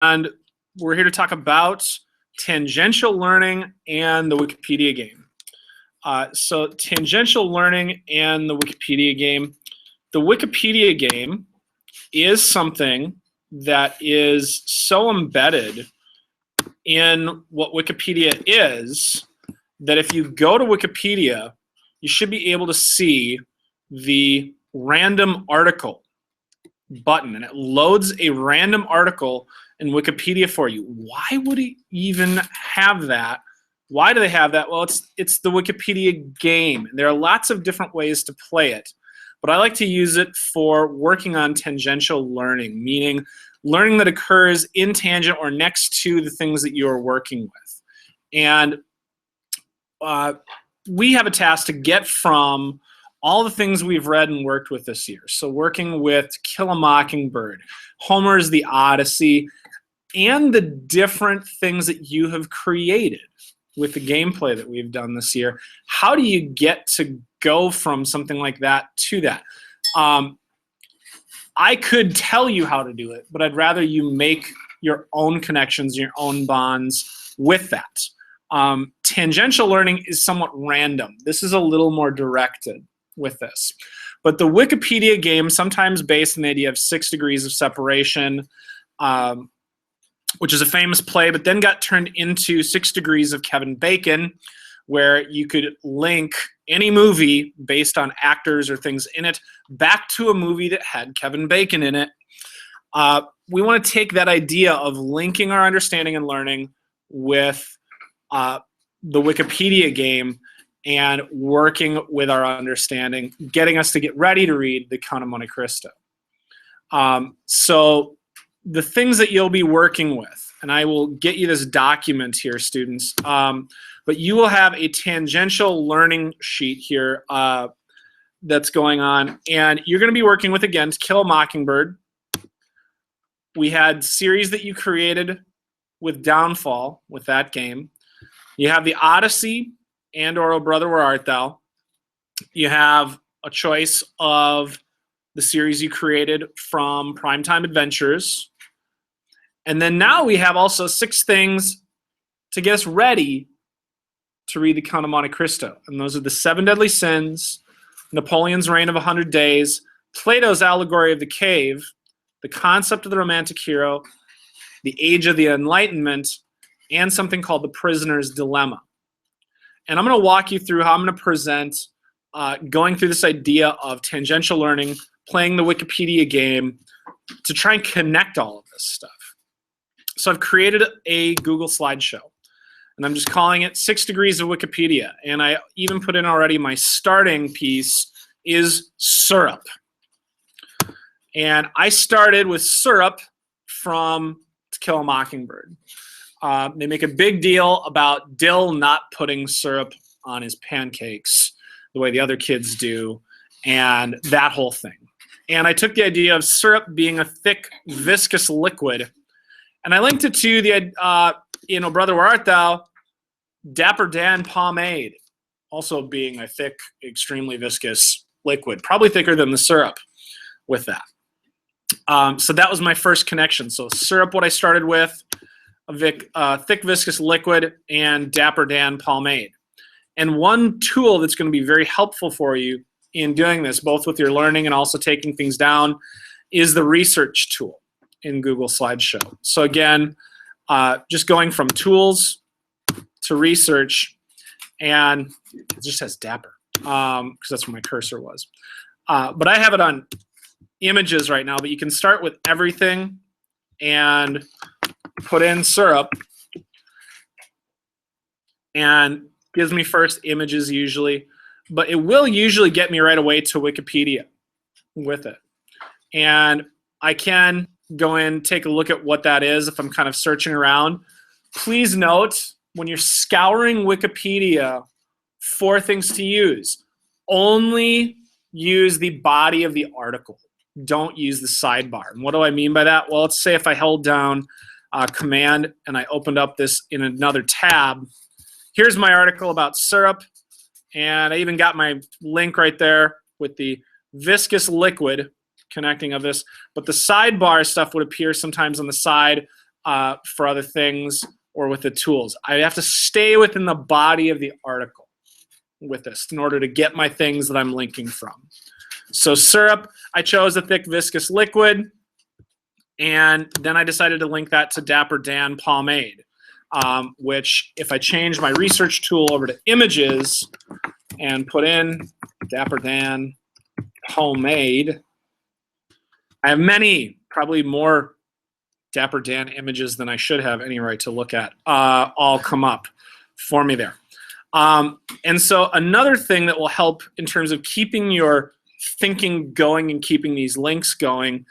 and we're here to talk about tangential learning and the Wikipedia game. So tangential learning and the Wikipedia game. The Wikipedia game is something that is so embedded in what Wikipedia is that if you go to Wikipedia, you should be able to see the random article button, and it loads a random article in Wikipedia for you. Why would it even have that? Why do they have that? Well, it's the Wikipedia game. There are lots of different ways to play it, but I like to use it for working on tangential learning, meaning learning that occurs in tangent or next to the things that you are working with. And we have a task to get from all the things we've read and worked with this year. So working with Kill a Mockingbird, Homer's The Odyssey, and the different things that you have created with the gameplay that we've done this year. How do you get to go from something like that to that? I could tell you how to do it, but I'd rather you make your own connections, your own bonds with that. Tangential learning is somewhat random. This is a little more directed with this. But the Wikipedia game, sometimes based on the idea of 6 degrees of separation, which is a famous play, but then got turned into 6 Degrees of Kevin Bacon, where you could link any movie based on actors or things in it back to a movie that had Kevin Bacon in it. We want to take that idea of linking our understanding and learning with the Wikipedia game and working with our understanding, getting us to get ready to read the Count of Monte Cristo. So the things that you'll be working with, and I will get you this document here, students, but you will have a tangential learning sheet here that's going on, and you're going to be working with, again, Kill a Mockingbird. We had series that you created with Downfall with that game. You have The Odyssey and or O Brother, Where Art Thou? You have a choice of the series you created from Primetime Adventures. And then now we have also 6 things to get us ready to read the Count of Monte Cristo. And those are the 7 Deadly Sins, Napoleon's Reign of 100 Days, Plato's Allegory of the Cave, The Concept of the Romantic Hero, The Age of the Enlightenment, and something called The Prisoner's Dilemma. And I'm going to walk you through how I'm going to present going through this idea of tangential learning, playing the Wikipedia game to try and connect all of this stuff. So I've created a Google slideshow, and I'm just calling it 6 Degrees of Wikipedia. And I even put in already my starting piece is syrup. And I started with syrup from To Kill a Mockingbird. They make a big deal about Dill not putting syrup on his pancakes the way the other kids do, and that whole thing. And I took the idea of syrup being a thick, viscous liquid, and I linked it to the, O Brother, Where Art Thou? Dapper Dan pomade, also being a thick, extremely viscous liquid, probably thicker than the syrup with that. So that was my first connection. So syrup, what I started with, a thick viscous liquid, and Dapper Dan pomade. And one tool that's going to be very helpful for you in doing this, both with your learning and also taking things down, is the research tool in Google Slideshow. So again, just going from tools to research, and it just says Dapper because that's where my cursor was. But I have it on images right now, but you can start with everything and put in syrup, and gives me first images usually, but it will usually get me right away to Wikipedia with it. And I can go in, take a look at what that is if I'm kind of searching around. Please note, when you're scouring Wikipedia for things to use, only use the body of the article. Don't use the sidebar. And what do I mean by that? Well, let's say if I held down Command and I opened up this in another tab, here's my article about syrup, and I even got my link right there with the viscous liquid connecting of this, but the sidebar stuff would appear sometimes on the side for other things or with the tools. I have to stay within the body of the article with this in order to get my things that I'm linking from. So syrup, I chose a thick viscous liquid, and then I decided to link that to Dapper Dan pomade, which if I change my research tool over to images and put in Dapper Dan pomade, I have many, probably more Dapper Dan images than I should have any right to look at, all come up for me there. And so another thing that will help in terms of keeping your thinking going and keeping these links going,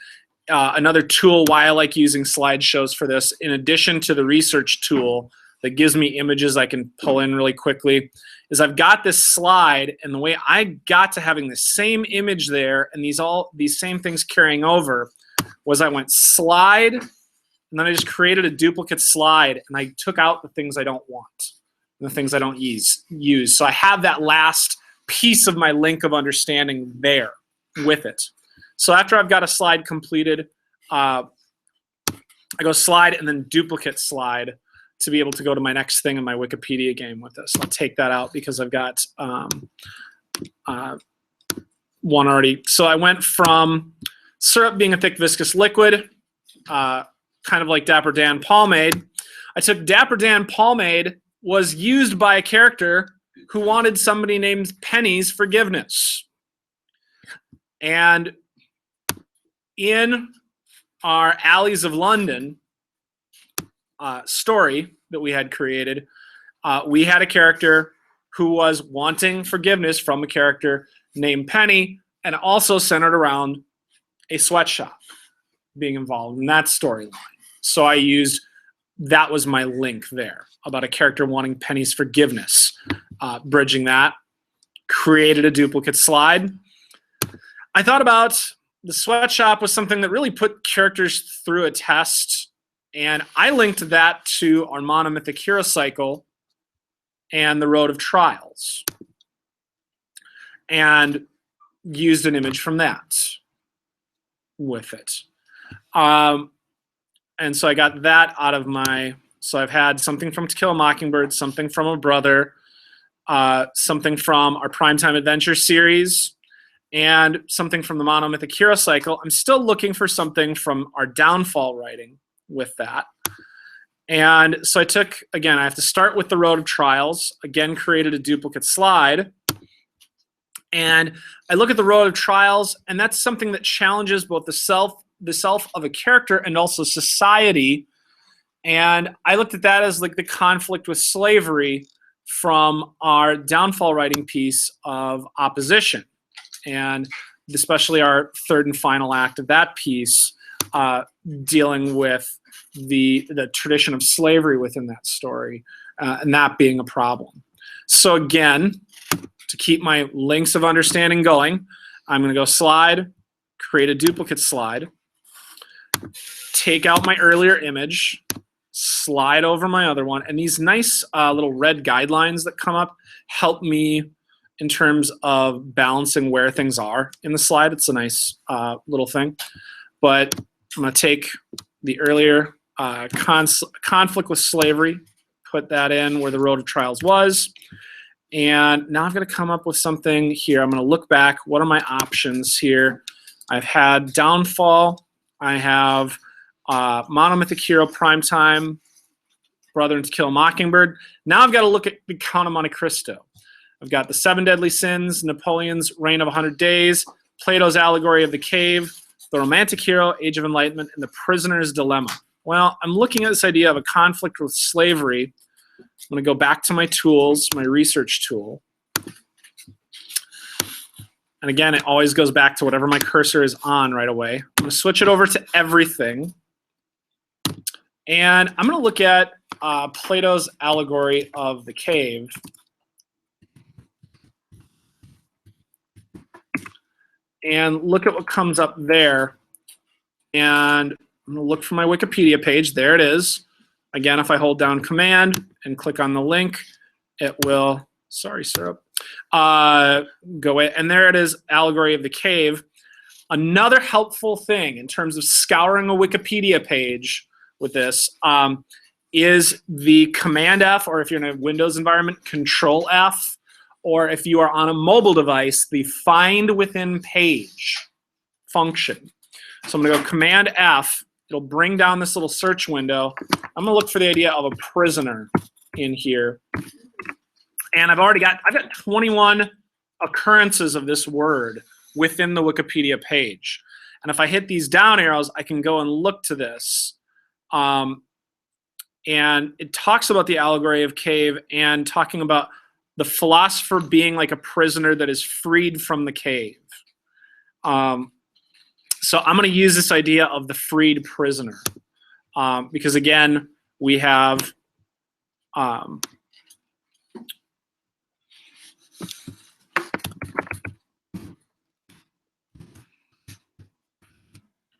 another tool why I like using slideshows for this, in addition to the research tool that gives me images I can pull in really quickly, is I've got this slide, and the way I got to having the same image there and these same things carrying over was I went slide, and then I just created a duplicate slide, and I took out the things I don't want and the things I don't use. So I have that last piece of my link of understanding there with it. So after I've got a slide completed, I go slide and then duplicate slide to be able to go to my next thing in my Wikipedia game with this. I'll take that out because I've got one already. So I went from syrup being a thick viscous liquid, kind of like Dapper Dan pomade. I took Dapper Dan pomade was used by a character who wanted somebody named Penny's forgiveness. And in our Alleys of London story that we had created, we had a character who was wanting forgiveness from a character named Penny, and also centered around a sweatshop being involved in that storyline. So I used, that was my link there, about a character wanting Penny's forgiveness. Bridging that, created a duplicate slide. I thought about the sweatshop was something that really put characters through a test, and I linked that to our monomythic hero cycle and the Road of Trials, and used an image from that with it. And so I got that out of my, so I've had something from To Kill a Mockingbird, something from a brother, something from our Primetime Adventure series, and something from the Monomythic Hero Cycle. I'm still looking for something from our Downfall writing with that. And so I took, again, I have to start with the Road of Trials, again created a duplicate slide, and I look at the Road of Trials, and that's something that challenges both the self of a character and also society. And I looked at that as like the conflict with slavery from our Downfall writing piece of Opposition, and especially our third and final act of that piece, dealing with the tradition of slavery within that story, and that being a problem. So again, to keep my links of understanding going, I'm going to go slide, create a duplicate slide, take out my earlier image, slide over my other one, and these nice little red guidelines that come up help me in terms of balancing where things are in the slide. It's a nice little thing. But I'm going to take the earlier conflict with slavery, put that in where the Road of Trials was, and now I'm going to come up with something here. I'm going to look back. What are my options here? I've had Downfall. I have Monomythic Hero, Primetime, Brother, and To Kill a Mockingbird. Now I've got to look at the Count of Monte Cristo. I've got the Seven Deadly Sins, Napoleon's Reign of 100 Days, Plato's Allegory of the Cave, The Romantic Hero, Age of Enlightenment, and The Prisoner's Dilemma. Well, I'm looking at this idea of a conflict with slavery. I'm going to go back to my tools, my research tool. And again, it always goes back to whatever my cursor is on right away. I'm going to switch it over to everything. And I'm going to look at Plato's Allegory of the Cave. And look at what comes up there. And I'm going to look for my Wikipedia page. There it is. Again, if I hold down Command and click on the link, it will, sorry, syrup, go away. And there it is, Allegory of the Cave. Another helpful thing in terms of scouring a Wikipedia page with this is the Command F, or if you're in a Windows environment, Control F, or if you are on a mobile device, the Find Within Page function. So I'm going to go Command F. It'll bring down this little search window. I'm going to look for the idea of a prisoner in here. And I've got 21 occurrences of this word within the Wikipedia page. And if I hit these down arrows, I can go and look to this. And it talks about the allegory of cave and talking about the philosopher being like a prisoner that is freed from the cave. So I'm going to use this idea of the freed prisoner because, again, we have and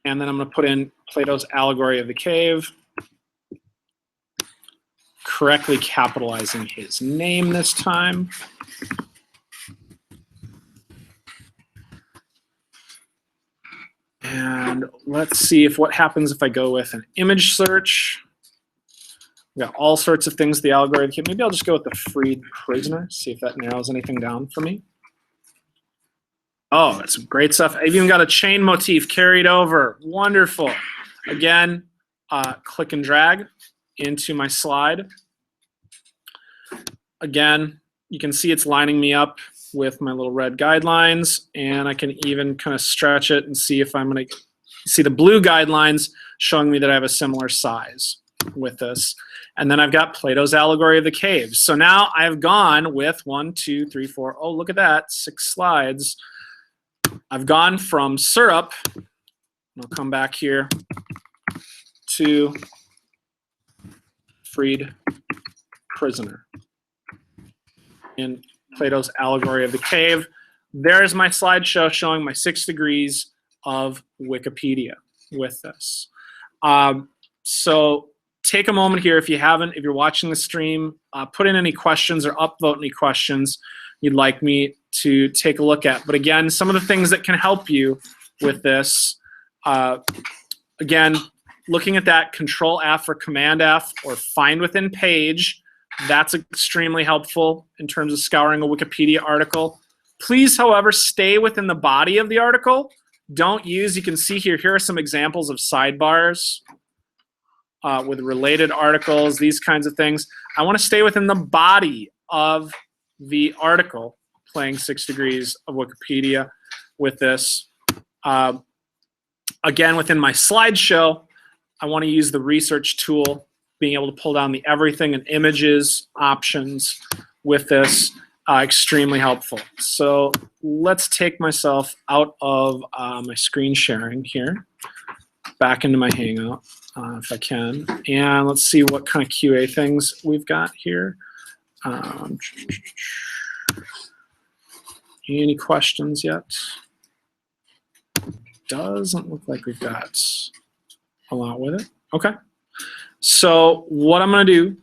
then I'm going to put in Plato's allegory of the cave, correctly capitalizing his name this time. And let's see what happens if I go with an image search. We got all sorts of things, the allegory of the cave. Maybe I'll just go with the freed prisoner, see if that narrows anything down for me. Oh, that's some great stuff. I've even got a chain motif carried over. Wonderful. Again, click and drag into my slide. Again, you can see it's lining me up with my little red guidelines, and I can even kind of stretch it and see if I'm going to see the blue guidelines showing me that I have a similar size with this. And then I've got Plato's allegory of the cave. So now I've gone with 1, 2, 3, 4. Oh, look at that, 6 slides. I've gone from syrup, and I'll come back here, to freed prisoner in Plato's allegory of the cave. There's my slideshow showing my 6 degrees of Wikipedia with this. So take a moment here if you're watching the stream, put in any questions or upvote any questions you'd like me to take a look at. But again, some of the things that can help you with this, again, looking at that Control F or Command F or Find Within Page, that's extremely helpful in terms of scouring a Wikipedia article. Please, however, stay within the body of the article. Don't use, you can see here are some examples of sidebars with related articles, these kinds of things. I want to stay within the body of the article, playing 6 degrees of Wikipedia with this. Again, within my slideshow, I want to use the research tool, being able to pull down the everything and images options with this, extremely helpful. So let's take myself out of my screen sharing here, back into my Hangout if I can. And let's see what kind of QA things we've got here. Any questions yet? Doesn't look like we've got a lot with it. Okay. So what I'm going to do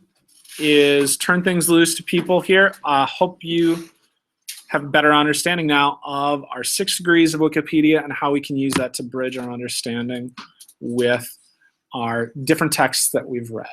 is turn things loose to people here. I hope you have a better understanding now of our 6 degrees of Wikipedia and how we can use that to bridge our understanding with our different texts that we've read.